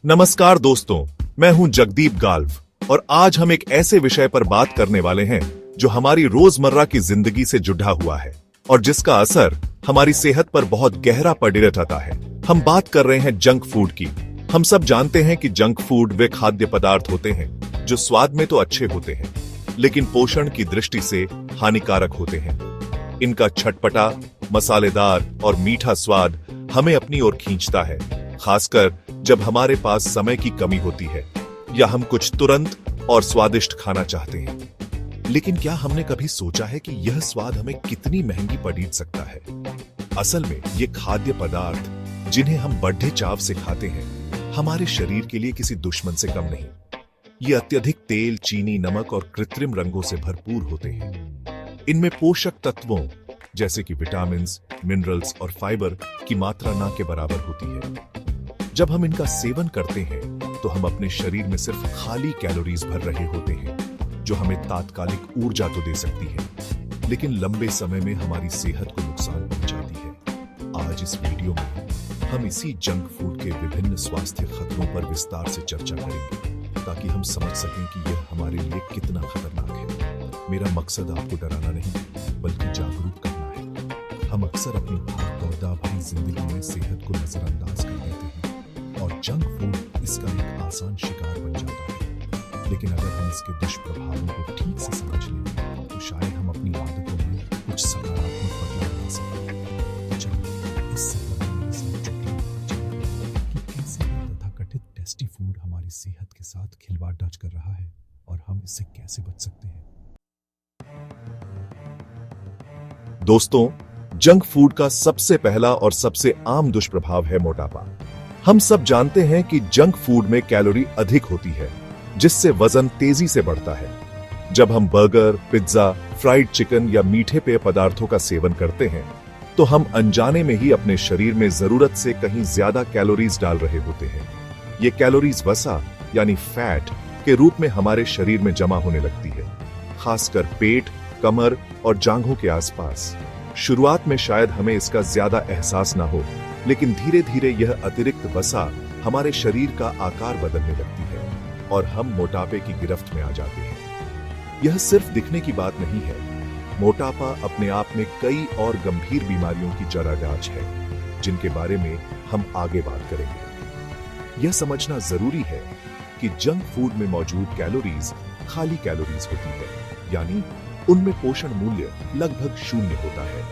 नमस्कार दोस्तों, मैं हूं जगदीप गाल्व और आज हम एक ऐसे विषय पर बात करने वाले हैं जो हमारी रोजमर्रा की जिंदगी से जुड़ा हुआ है और जिसका असर हमारी सेहत पर बहुत गहरा पड़ रहता है। हम बात कर रहे हैं जंक फूड की। हम सब जानते हैं कि जंक फूड वे खाद्य पदार्थ होते हैं जो स्वाद में तो अच्छे होते हैं लेकिन पोषण की दृष्टि से हानिकारक होते हैं। इनका चटपटा, मसालेदार और मीठा स्वाद हमें अपनी ओर खींचता है, खासकर जब हमारे पास समय की कमी होती है या हम कुछ तुरंत और स्वादिष्ट खाना चाहते हैं। लेकिन क्या हमने कभी सोचा है कि यह स्वाद हमें कितनी महंगी पड़ सकता है? असल में ये खाद्य पदार्थ जिन्हें हम बड़े चाव से खाते हैं हमारे शरीर के लिए किसी दुश्मन से कम नहीं। ये अत्यधिक तेल, चीनी, नमक और कृत्रिम रंगों से भरपूर होते हैं। इनमें पोषक तत्वों जैसे कि विटामिन, मिनरल्स और फाइबर की मात्रा ना के बराबर होती है। जब हम इनका सेवन करते हैं तो हम अपने शरीर में सिर्फ खाली कैलोरीज भर रहे होते हैं जो हमें तात्कालिक ऊर्जा तो दे सकती है लेकिन लंबे समय में हमारी सेहत को नुकसान पहुंचाती है। आज इस वीडियो में हम इसी जंक फूड के विभिन्न स्वास्थ्य खतरों पर विस्तार से चर्चा करेंगे ताकि हम समझ सकें कि यह हमारे लिए कितना खतरनाक है। मेरा मकसद आपको डराना नहीं बल्कि जागरूक करना है। हम अक्सर अपनी भाग-दौड़ भरी जिंदगी में सेहत को नजरअंदाज कर देते हैं और जंक फूड इसका एक आसान शिकार बन जाता है। लेकिन अगर हम इसके दुष्प्रभावों को ठीक से समझ लें तो शायद हम अपनी आदतों में कुछ सकारात्मक बदलाव ला सकें। तो चलिए इस सफर में मेरे साथ जुड़िए कि कैसे यह तथाकथित टेस्टी फूड हमारी सेहत के साथ खिलवाड़ कर रहा है और हम इससे कैसे बच सकते हैं। दोस्तों, जंक फूड का सबसे पहला और सबसे आम दुष्प्रभाव है मोटापा। हम सब जानते हैं कि जंक फूड में कैलोरी अधिक होती है जिससे वजन तेजी से बढ़ता है। जब हम बर्गर, पिज्जा, फ्राइड चिकन या मीठे पेय पदार्थों का सेवन करते हैं तो हम अनजाने में ही अपने शरीर में जरूरत से कहीं ज्यादा कैलोरीज डाल रहे होते हैं। ये कैलोरीज वसा यानी फैट के रूप में हमारे शरीर में जमा होने लगती है, खासकर पेट, कमर और जांघों के आसपास। शुरुआत में शायद हमें इसका ज्यादा एहसास ना हो लेकिन धीरे धीरे यह अतिरिक्त वसा हमारे शरीर का आकार बदलने लगती है और हम मोटापे की गिरफ्त में आ जाते हैं। यह सिर्फ दिखने की बात नहीं है। मोटापा अपने आप में कई और गंभीर बीमारियों की जड़गाछ है जिनके बारे में हम आगे बात करेंगे। यह समझना जरूरी है कि जंक फूड में मौजूद कैलोरीज खाली कैलोरीज होती है, यानी उनमें पोषण मूल्य लगभग शून्य होता है।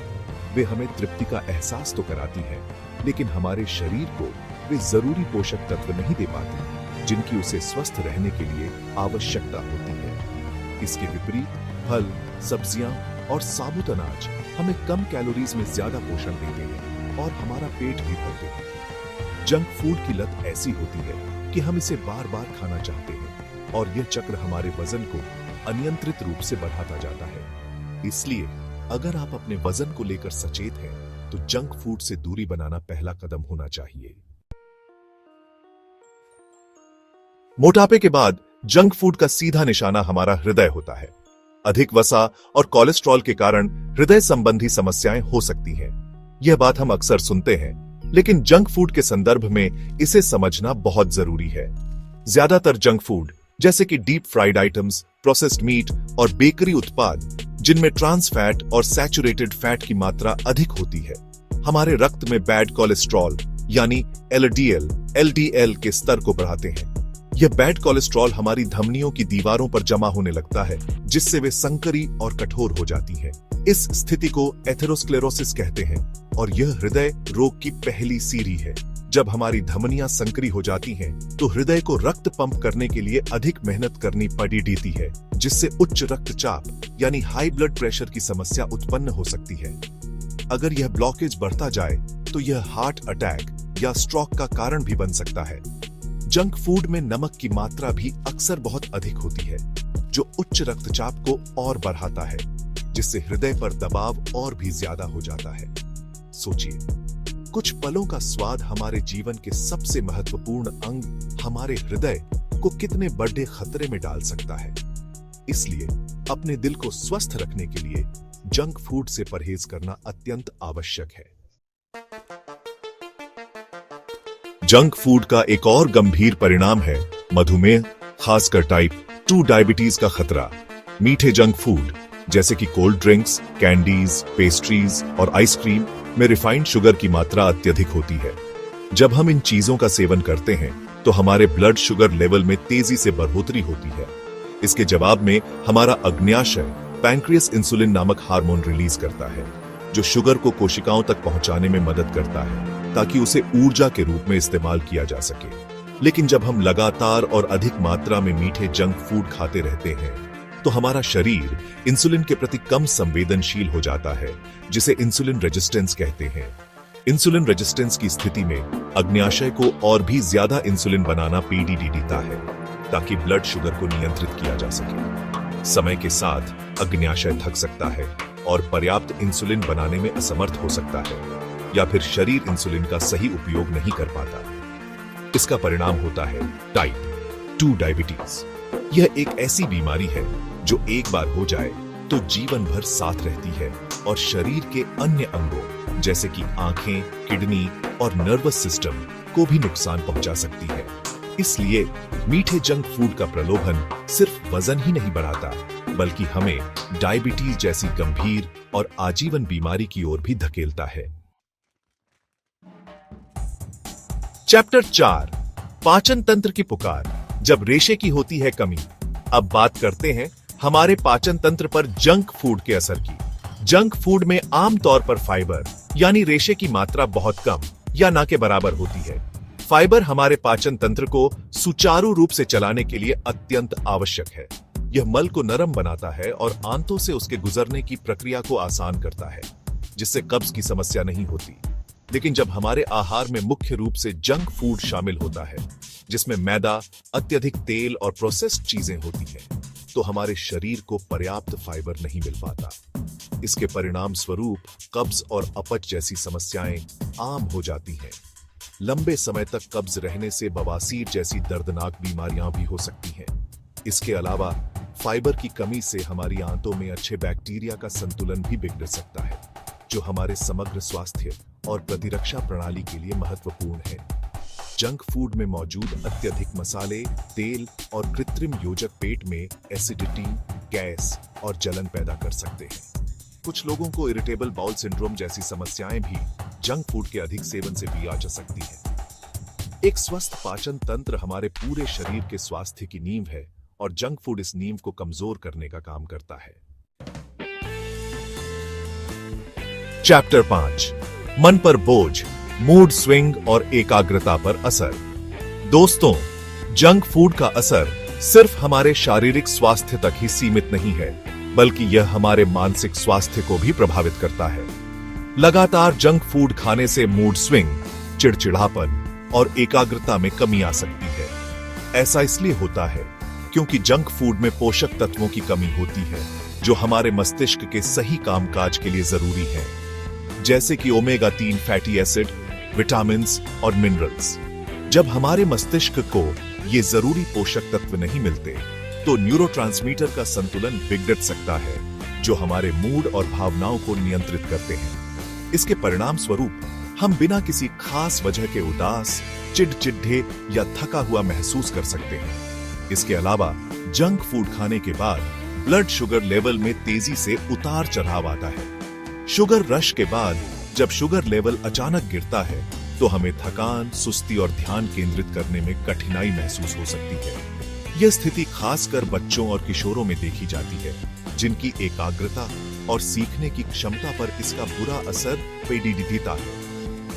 वे हमें तृप्ति का एहसास तो कराती हैं लेकिन हमारे शरीर को वे जरूरी पोषक तत्व नहीं दे पाती जिनकी उसे स्वस्थ रहने के लिए आवश्यकता होती है। इसके विपरीत फल, सब्जियां और साबुत अनाज हमें कम कैलोरीज में ज्यादा पोषण देते हैं और हमारा पेट भी भरते हैं। जंक फूड की लत ऐसी होती है कि हम इसे बार बार खाना चाहते हैं और यह चक्र हमारे वजन को अनियंत्रित रूप से बढ़ाता जाता है। इसलिए अगर आप अपने वजन को लेकर सचेत हैं तो जंक फूड से दूरी बनाना पहला कदम होना चाहिए। मोटापे के बाद जंक फूड का सीधा निशाना हमारा हृदय होता है। अधिक वसा और कोलेस्ट्रॉल के कारण हृदय संबंधी समस्याएं हो सकती हैं। यह बात हम अक्सर सुनते हैं लेकिन जंक फूड के संदर्भ में इसे समझना बहुत जरूरी है। ज्यादातर जंक फूड जैसे कि deep fried items, processed meat और बेकरी उत्पाद जिनमें ट्रांस फैट और सैचुरेटेड फैट की मात्रा अधिक होती है, हमारे रक्त में बैड कोलेस्ट्रॉल यानी एलडीएल, एलडीएल के स्तर को बढ़ाते हैं। यह बैड कोलेस्ट्रॉल हमारी धमनियों की दीवारों पर जमा होने लगता है जिससे वे संकरी और कठोर हो जाती हैं। इस स्थिति को एथेरोस्क्लेरोसिस कहते हैं और यह हृदय रोग की पहली सीढ़ी है। जब हमारी धमनियां संकरी हो जाती हैं तो हृदय को रक्त पंप करने के लिए अधिक मेहनत करनी पड़ती है जिससे उच्च रक्तचाप यानी हाई ब्लड प्रेशर की समस्या उत्पन्न हो सकती है। अगर यह ब्लॉकेज बढ़ता जाए तो यह हार्ट अटैक या स्ट्रोक का कारण भी बन सकता है। जंक फूड में नमक की मात्रा भी अक्सर बहुत अधिक होती है जो उच्च रक्तचाप को और बढ़ाता है जिससे हृदय पर दबाव और भी ज्यादा हो जाता है। सोचिए, कुछ पलों का स्वाद हमारे जीवन के सबसे महत्वपूर्ण अंग हमारे हृदय को कितने बड़े खतरे में डाल सकता है। इसलिए अपने दिल को स्वस्थ रखने के लिए जंक फूड से परहेज करना अत्यंत आवश्यक है। जंक फूड का एक और गंभीर परिणाम है मधुमेह, खासकर टाइप 2 डायबिटीज का खतरा। मीठे जंक फूड जैसे कि कोल्ड ड्रिंक्स, कैंडीज, पेस्ट्रीज और आइसक्रीम में रिफाइंड शुगर की मात्रा अत्यधिक होती है। जब हम इन चीजों का सेवन करते हैं तो हमारे ब्लड शुगर लेवल में तेजी से बढ़ोतरी होती है। इसके जवाब में हमारा अग्न्याशय पैंक्रियास इंसुलिन नामक हार्मोन रिलीज करता है, जो शुगर को कोशिकाओं तक पहुंचाने में मदद करता है ताकि उसे ऊर्जा के रूप में इस्तेमाल किया जा सके। लेकिन जब हम लगातार और अधिक मात्रा में मीठे जंक फूड खाते रहते हैं तो हमारा शरीर इंसुलिन के प्रति कम संवेदनशील हो जाता है, जिसे इंसुलिन रेजिस्टेंस कहते हैं। इंसुलिन रेजिस्टेंस की स्थिति में अग्न्याशय को और भी ज्यादा इंसुलिन बनाना पीडीडी देता है ताकि ब्लड शुगर को नियंत्रित किया जा सके। समय के साथ अग्न्याशय थक सकता है और पर्याप्त इंसुलिन बनाने में असमर्थ हो सकता है, या फिर शरीर इंसुलिन का सही उपयोग नहीं कर पाता। इसका परिणाम होता है टाइप 2 डायबिटीज। यह एक ऐसी बीमारी है जो एक बार हो जाए तो जीवन भर साथ रहती है और शरीर के अन्य अंगों जैसे कि आंखें, किडनी और नर्वस सिस्टम को भी नुकसान पहुंचा सकती है। इसलिए मीठे जंक फूड का प्रलोभन सिर्फ वजन ही नहीं बढ़ाता, बल्कि हमें डायबिटीज जैसी गंभीर और आजीवन बीमारी की ओर भी धकेलता है। चैप्टर 4, पाचन तंत्र की पुकार, जब रेशे की होती है कमी। अब बात करते हैं हमारे पाचन तंत्र पर जंक फूड के असर की। जंक फूड में आमतौर पर फाइबर यानी रेशे की मात्रा बहुत कम या ना के बराबर होती है। फाइबर हमारे पाचन तंत्र को सुचारू रूप से चलाने के लिए अत्यंत आवश्यक है। यह मल को नरम बनाता है और आंतों से उसके गुजरने की प्रक्रिया को आसान करता है, जिससे कब्ज की समस्या नहीं होती। लेकिन जब हमारे आहार में मुख्य रूप से जंक फूड शामिल होता है, जिसमें मैदा, अत्यधिक तेल और प्रोसेस्ड चीजें होती हैं, तो हमारे शरीर को पर्याप्त फाइबर नहीं मिल पाता। इसके परिणाम स्वरूप कब्ज और अपच जैसी समस्याएं आम हो जाती हैं। लंबे समय तक कब्ज रहने से बवासीर जैसी दर्दनाक बीमारियां भी हो सकती हैं। इसके अलावा फाइबर की कमी से हमारी आंतों में अच्छे बैक्टीरिया का संतुलन भी बिगड़ सकता है, जो हमारे समग्र स्वास्थ्य और प्रतिरक्षा प्रणाली के लिए महत्वपूर्ण है। जंक फूड में मौजूद अत्यधिक मसाले, तेल और कृत्रिम योजक पेट में एसिडिटी, गैस और जलन पैदा कर सकते हैं। कुछ लोगों को इरिटेबल बाउल सिंड्रोम जैसी समस्याएं भी जंक फूड के अधिक सेवन से भी आ जा सकती है। एक स्वस्थ पाचन तंत्र हमारे पूरे शरीर के स्वास्थ्य की नींव है और जंक फूड इस नींव को कमजोर करने का काम करता है। चैप्टर 5, मन पर बोझ, मूड स्विंग और एकाग्रता पर असर। दोस्तों, जंक फूड का असर सिर्फ हमारे शारीरिक स्वास्थ्य तक ही सीमित नहीं है, बल्कि यह हमारे मानसिक स्वास्थ्य को भी प्रभावित करता है। लगातार जंक फूड खाने से मूड स्विंग, चिड़चिड़ापन और एकाग्रता में कमी आ सकती है। ऐसा इसलिए होता है क्योंकि जंक फूड में पोषक तत्वों की कमी होती है, जो हमारे मस्तिष्क के सही कामकाज के लिए जरूरी है, जैसे कि ओमेगा 3 फैटी एसिड, विटामिन्स और मिनरल्स। जब हमारे मस्तिष्क को ये जरूरी पोषक तत्व नहीं मिलते, तो न्यूरोट्रांसमीटर का संतुलन बिगड़ सकता है, जो हमारे मूड और भावनाओं को नियंत्रित करते हैं। इसके परिणाम स्वरूप हम बिना किसी खास वजह के उदास, चिढ़चिढ़े या थका हुआ महसूस कर सकते हैं। इसके अलावा जंक फूड खाने के बाद ब्लड शुगर लेवल में तेजी से उतार चढ़ाव आता है। शुगर रश के बाद जब शुगर लेवल अचानक गिरता है, तो हमें थकान, सुस्ती और ध्यान केंद्रित करने में कठिनाई महसूस हो सकती है। यह स्थिति खासकर बच्चों और किशोरों में देखी जाती है, जिनकी एकाग्रता और सीखने की क्षमता पर इसका बुरा असर पड़ता है।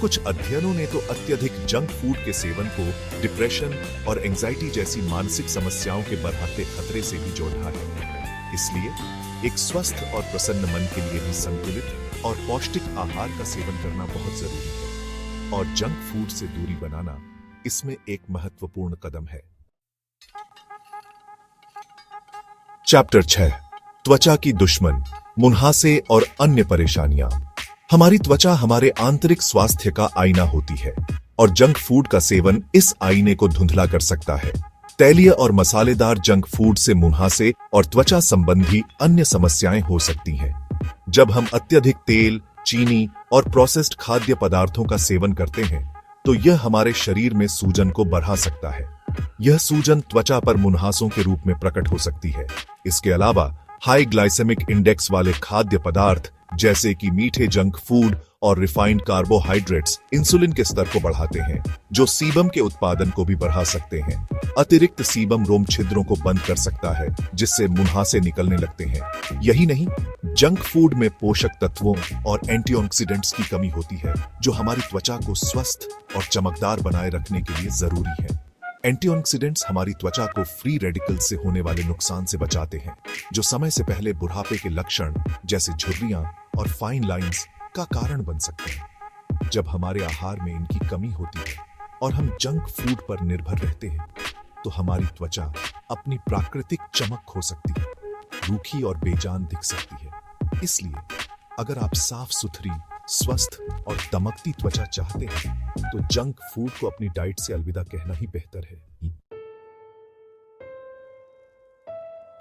कुछ अध्ययनों ने तो अत्यधिक जंक फूड के सेवन को डिप्रेशन और एंजाइटी जैसी मानसिक समस्याओं के बढ़ते खतरे से भी जोड़ा है। इसलिए एक स्वस्थ और प्रसन्न मन के लिए भी संतुलित और पौष्टिक आहार का सेवन करना बहुत जरूरी है, और जंक फूड से दूरी बनाना इसमें एक महत्वपूर्ण कदम है। चैप्टर 6, त्वचा की दुश्मन, मुहासे और अन्य परेशानियां। हमारी त्वचा हमारे आंतरिक स्वास्थ्य का आईना होती है, और जंक फूड का सेवन इस आईने को धुंधला कर सकता है। तैलीय और मसालेदार जंक फूड से मुहासे और त्वचा संबंधी अन्य समस्याएं हो सकती हैं। जब हम अत्यधिक तेल, चीनी और प्रोसेस्ड खाद्य पदार्थों का सेवन करते हैं, तो यह हमारे शरीर में सूजन को बढ़ा सकता है। यह सूजन त्वचा पर मुंहासों के रूप में प्रकट हो सकती है। इसके अलावा हाई ग्लाइसेमिक इंडेक्स वाले खाद्य पदार्थ जैसे कि मीठे जंक फूड और रिफाइंड कार्बोहाइड्रेट्स इंसुलिन के स्तर को बढ़ाते हैं, जो सीबम के उत्पादन को भी बढ़ा सकते हैं। अतिरिक्त सीबम रोम छिद्रों को बंद कर सकता है, जिससे मुंहासे निकलने लगते हैं। यही नहीं, जंक फूड में पोषक तत्वों और एंटीऑक्सीडेंट्स की कमी होती है, जो हमारी त्वचा को स्वस्थ और चमकदार बनाए रखने के लिए जरूरी है। एंटीऑक्सीडेंट्स हमारी त्वचा को फ्री रेडिकल से होने वाले नुकसान से बचाते हैं, जो समय से पहले बुढ़ापे के लक्षण जैसे झुर्रियां और फाइन लाइंस का कारण बन सकते हैं। जब हमारे आहार में इनकी कमी होती है और हम जंक फूड पर निर्भर रहते हैं, तो हमारी त्वचा अपनी प्राकृतिक चमक खो सकती है, रूखी और बेजान दिख सकती है। इसलिए अगर आप साफ सुथरी, स्वस्थ और दमकती त्वचा चाहते हैं, तो जंक फूड को अपनी डाइट से अलविदा कहना ही बेहतर है।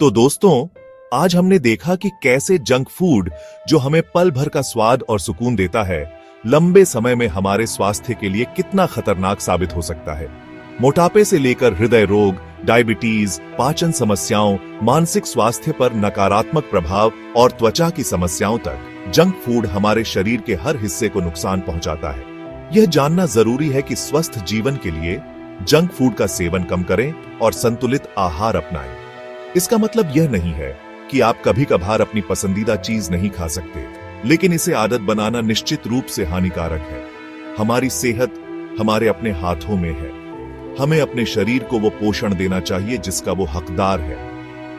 तो दोस्तों, आज हमने देखा कि कैसे जंक फूड, जो हमें पल भर का स्वाद और सुकून देता है, लंबे समय में हमारे स्वास्थ्य के लिए कितना खतरनाक साबित हो सकता है। मोटापे से लेकर हृदय रोग, डायबिटीज, पाचन समस्याओं, मानसिक स्वास्थ्य पर नकारात्मक प्रभाव और त्वचा की समस्याओं तक जंक फूड हमारे शरीर के हर हिस्से को नुकसान पहुंचाता है। यह जानना जरूरी है कि स्वस्थ जीवन के लिए जंक फूड का सेवन कम करें और संतुलित आहार अपनाएं। इसका मतलब यह नहीं है कि आप कभी कभार अपनी पसंदीदा चीज नहीं खा सकते, लेकिन इसे आदत बनाना निश्चित रूप से हानिकारक है। हमारी सेहत हमारे अपने हाथों में है। हमें अपने शरीर को वो पोषण देना चाहिए जिसका वो हकदार है।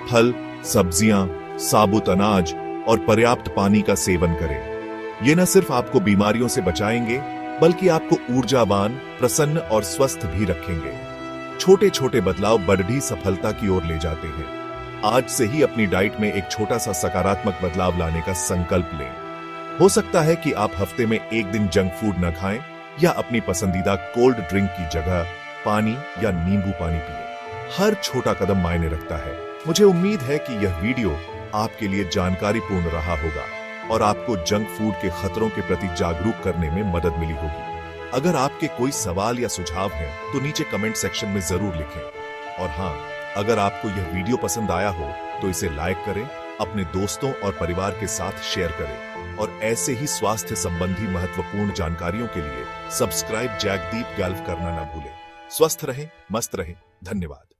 फल, सब्जियां, साबुत अनाज और पर्याप्त पानी का सेवन करें। ये न सिर्फ आपको बीमारियों से बचाएंगे, बल्कि आपको ऊर्जावान, प्रसन्न और स्वस्थ भी रखेंगे। छोटे छोटे बदलाव बड़ी सफलता की ओर ले जाते हैं। आज से ही अपनी डाइट में एक छोटा सा सकारात्मक बदलाव लाने का संकल्प लें। हो सकता है कि आप हफ्ते में एक दिन जंक फूड न खाएं, या अपनी पसंदीदा कोल्ड ड्रिंक की जगह पानी या नींबू पानी पिए। हर छोटा कदम मायने रखता है। मुझे उम्मीद है कि यह वीडियो आपके लिए जानकारीपूर्ण रहा होगा और आपको जंक फूड के खतरों के प्रति जागरूक करने में मदद मिली होगी। अगर आपके कोई सवाल या सुझाव हैं, तो नीचे कमेंट सेक्शन में जरूर लिखें। और हाँ, अगर आपको यह वीडियो पसंद आया हो तो इसे लाइक करें, अपने दोस्तों और परिवार के साथ शेयर करें, और ऐसे ही स्वास्थ्य संबंधी महत्वपूर्ण जानकारियों के लिए सब्सक्राइब जैकदीप गाल्व करना न भूलें। स्वस्थ रहें, मस्त रहें। धन्यवाद।